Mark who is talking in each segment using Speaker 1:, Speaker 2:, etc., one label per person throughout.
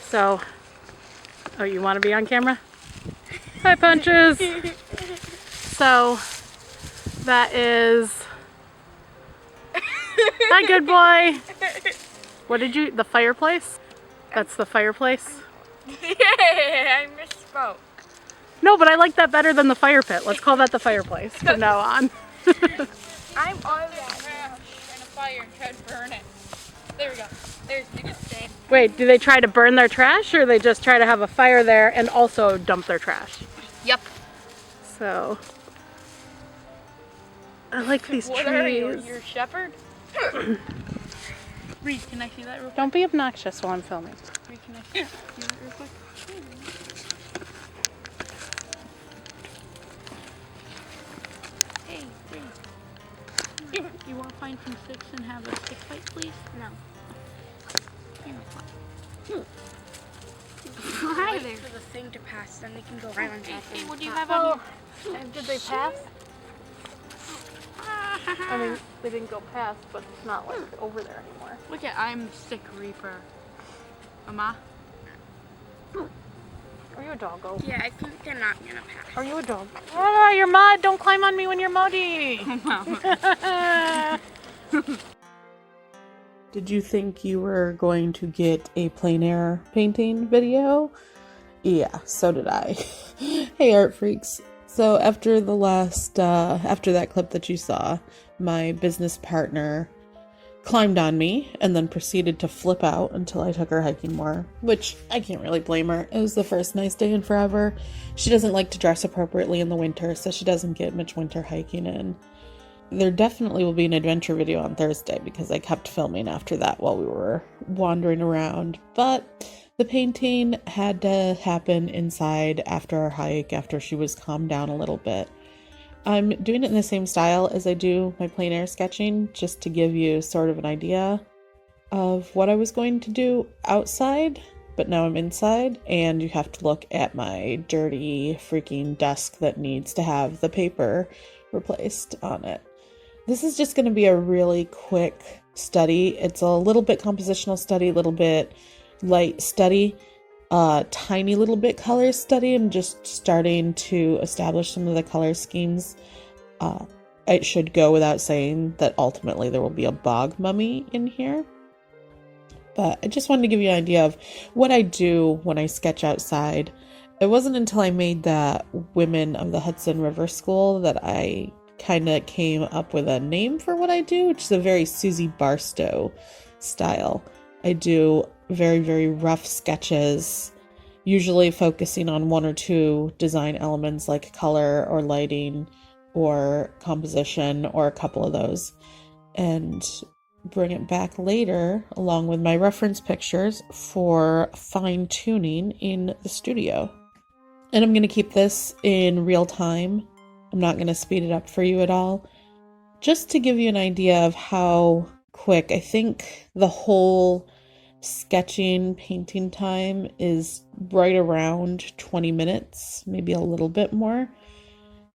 Speaker 1: So, oh, you want to be on camera? Hi, Punches! So, that is... Hi, good boy! What did you... The fireplace? That's the fireplace?
Speaker 2: Yeah, I misspoke.
Speaker 1: No, but I like that better than the fire pit. Let's call that the fireplace from now on.
Speaker 2: I'm already in a fire and try to burn it. There we go. There's the good thing.
Speaker 1: Wait, do they try to burn their trash, or they just try to have a fire there and also dump their trash?
Speaker 2: Yep.
Speaker 1: So, I like these
Speaker 2: What
Speaker 1: trees.
Speaker 2: are you, your shepherd? Reed, can I see that real quick?
Speaker 1: Don't be obnoxious while I'm filming.
Speaker 2: Reed, can I see that real quick? Hey, Reed. You want to find some sticks and have a stick fight, please? No. Hi there.
Speaker 3: For the thing to pass, then they can go right on top of
Speaker 2: Hey,
Speaker 3: it.
Speaker 2: what do you have on your...
Speaker 1: Did they pass? I mean, they didn't go past, but it's not like over there anymore.
Speaker 2: Look at, I'm Stick Reaper. Mama?
Speaker 1: Are you a doggo?
Speaker 3: Yeah, I think they're not gonna pass.
Speaker 1: Are you a dog? Oh, you're mud! Don't climb on me when you're muddy! Did you think you were going to get a plein air painting video? Yeah, so did I. Hey, art freaks. So after the last, after that clip that you saw, my business partner climbed on me and then proceeded to flip out until I took her hiking more, which I can't really blame her. It was the first nice day in forever. She doesn't like to dress appropriately in the winter, so she doesn't get much winter hiking in. There definitely will be an adventure video on Thursday because I kept filming after that while we were wandering around, but the painting had to happen inside after our hike, after she was calmed down a little bit. I'm doing it in the same style as I do my plein air sketching, just to give you sort of an idea of what I was going to do outside, but now I'm inside, and you have to look at my dirty freaking desk that needs to have the paper replaced on it. This is just going to be a really quick study. It's a little bit compositional study, a little bit light study, tiny little bit color study. I'm just starting to establish some of the color schemes. It should go without saying that ultimately there will be a bog mummy in here. But I just wanted to give you an idea of what I do when I sketch outside. It wasn't until I made that Women of the Hudson River School that I kind of came up with a name for what I do, which is a very Susie Barstow style. I do very, very rough sketches, usually focusing on one or two design elements like color or lighting or composition or a couple of those, and bring it back later along with my reference pictures for fine-tuning in the studio. And I'm going to keep this in real time. I'm not going to speed it up for you at all. Just to give you an idea of how quick, I think the whole sketching, painting time is right around 20 minutes, maybe a little bit more.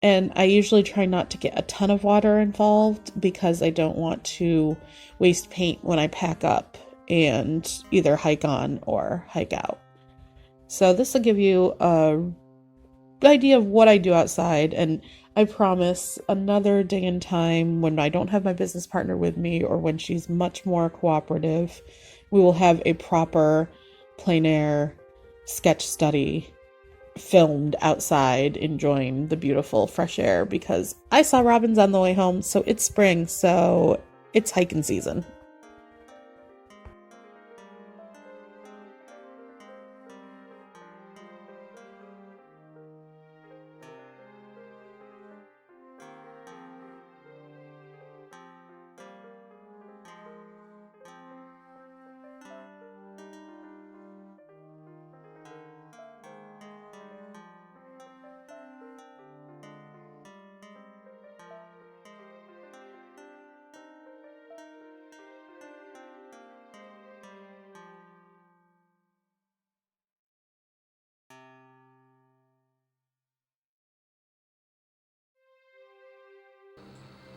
Speaker 1: And I usually try not to get a ton of water involved because I don't want to waste paint when I pack up and either hike on or hike out. So this will give you an idea of what I do outside, and I promise another day and time when I don't have my business partner with me or when she's much more cooperative, we will have a proper plein air sketch study filmed outside enjoying the beautiful fresh air, because I saw robins on the way home, so it's spring, so it's hiking season.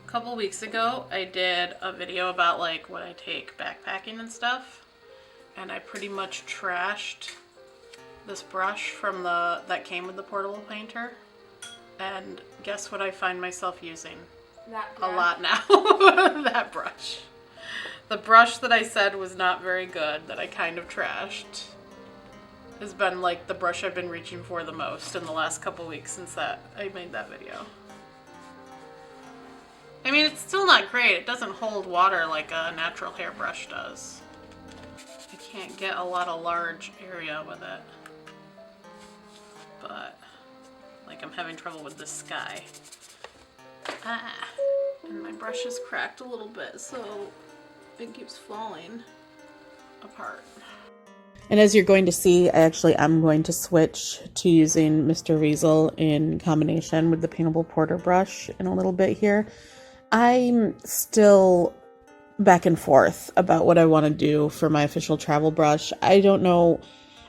Speaker 1: A couple weeks ago, I did a video about like what I take backpacking and stuff, and I pretty much trashed this brush from that came with the portable painter, and guess what I find myself using a lot now? That brush. The brush that I said was not very good, that I kind of trashed, has been like the brush I've been reaching for the most in the last couple weeks since I made that video. I mean, it's still not great. It doesn't hold water like a natural hairbrush does. I can't get a lot of large area with it. But, like, I'm having trouble with this sky. And my brush is cracked a little bit, so it keeps falling apart. And as you're going to see, I'm going to switch to using Mr. Weasel in combination with the paintable porter brush in a little bit here. I'm still back and forth about what I want to do for my official travel brush. I don't know.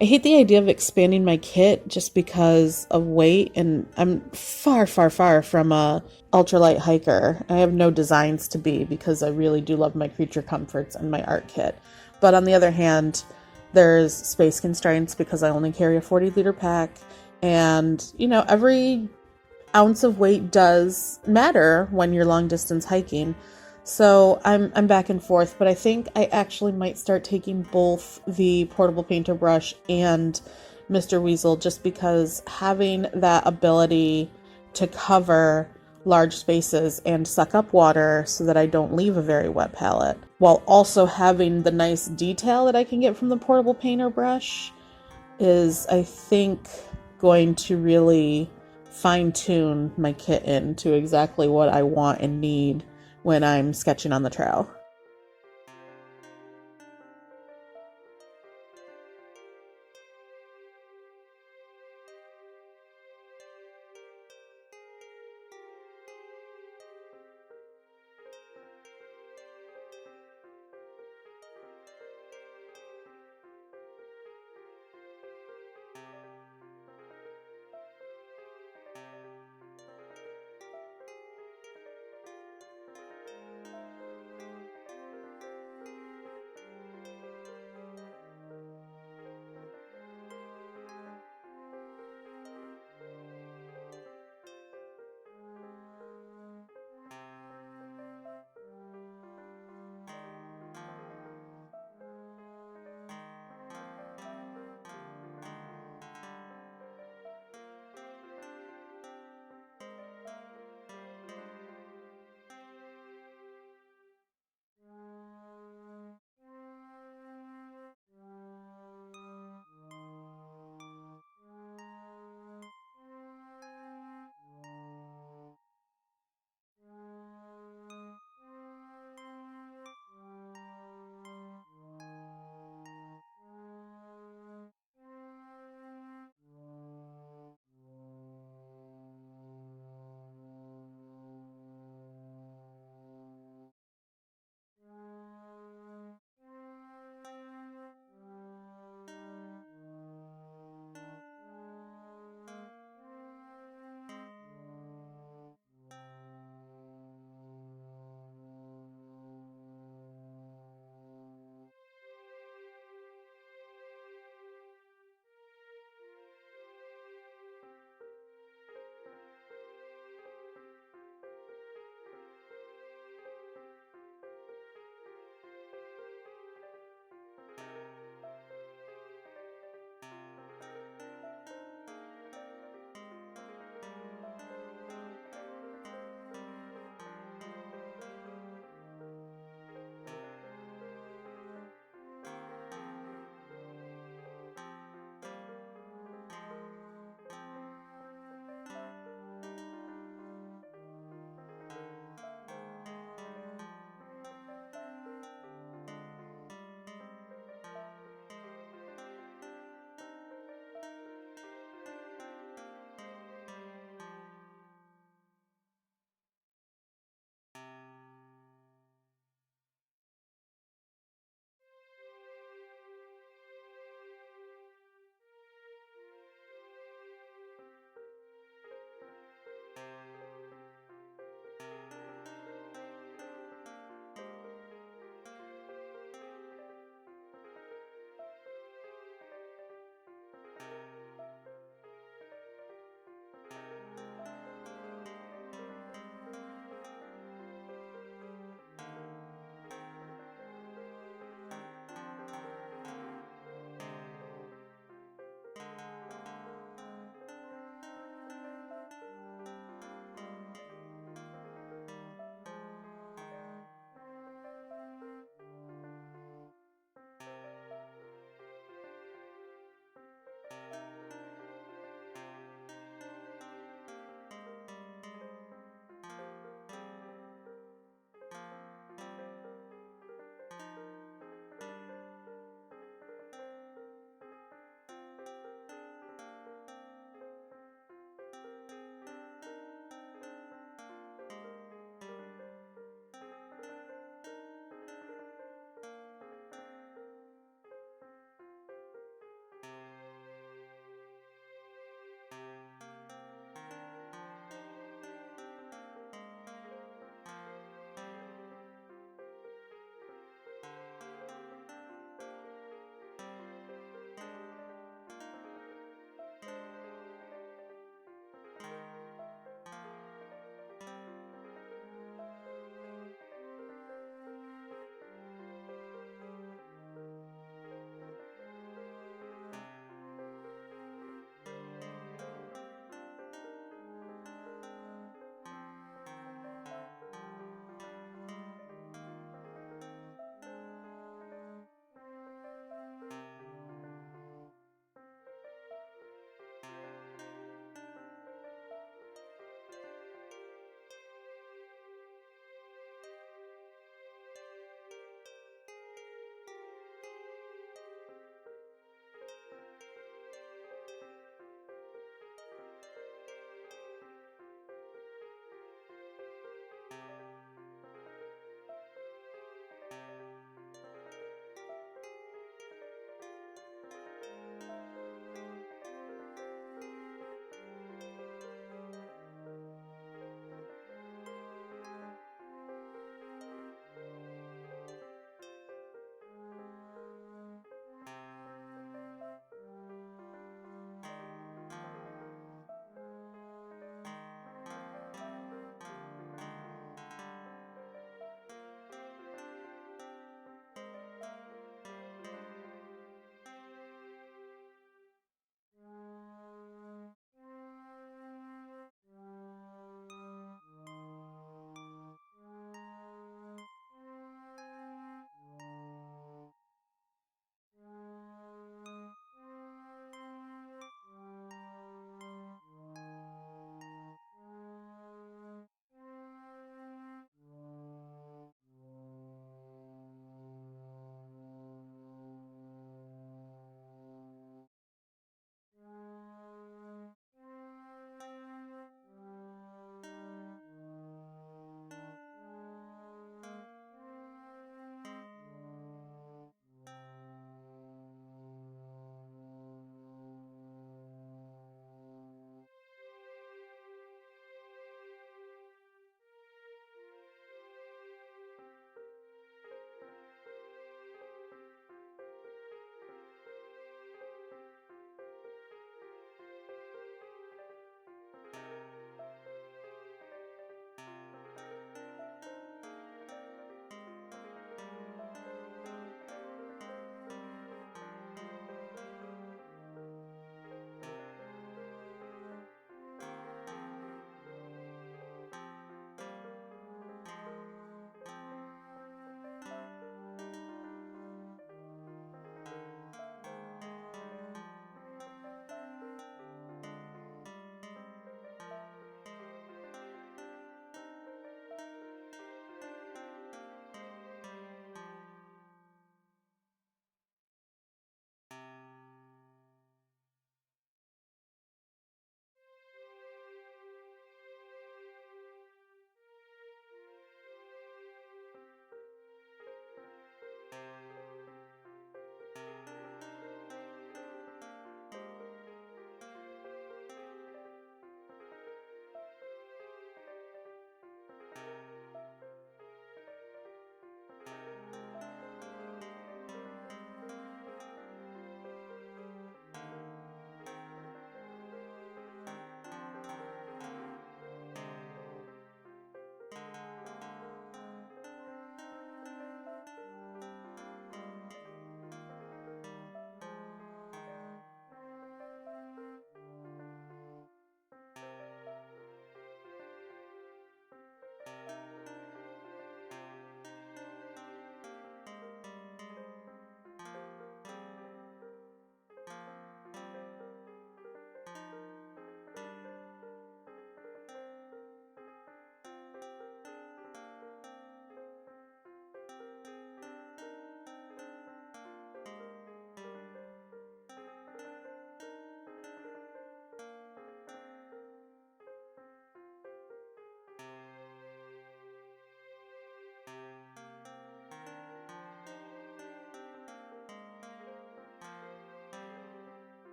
Speaker 1: I hate the idea of expanding my kit just because of weight, and I'm far, far, far from a ultralight hiker. I have no designs to be because I really do love my creature comforts and my art kit. But on the other hand, there's space constraints because I only carry a 40-liter pack, and, you know, every ounce of weight does matter when you're long distance hiking. So I'm back and forth, but I think I actually might start taking both the portable painter brush and Mr. Weasel, just because having that ability to cover large spaces and suck up water so that I don't leave a very wet palette, while also having the nice detail that I can get from the portable painter brush, is, I think, going to really fine-tune my kit into exactly what I want and need when I'm sketching on the trail.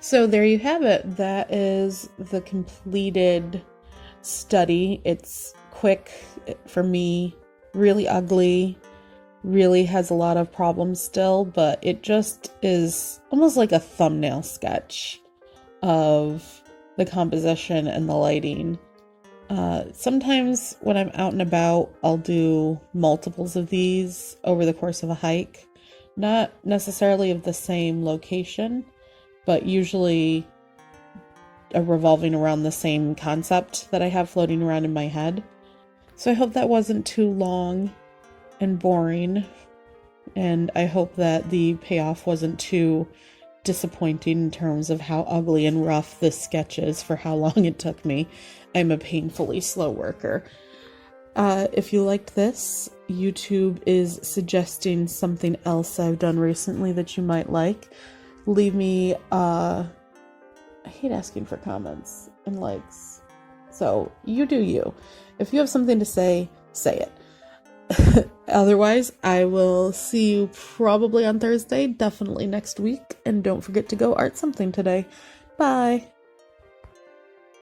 Speaker 1: So there you have it. That is the completed study. It's quick for me, really ugly, really has a lot of problems still, but it just is almost like a thumbnail sketch of the composition and the lighting. Sometimes when I'm out and about, I'll do multiples of these over the course of a hike. Not necessarily of the same location, but usually revolving around the same concept that I have floating around in my head. So I hope that wasn't too long and boring, and I hope that the payoff wasn't too disappointing in terms of how ugly and rough this sketch is for how long it took me. I'm a painfully slow worker. If you liked this, YouTube is suggesting something else I've done recently that you might like. Leave me, I hate asking for comments and likes. So, you do you. If you have something to say, say it. Otherwise, I will see you probably on Thursday, definitely next week, and don't forget to go art something today. Bye!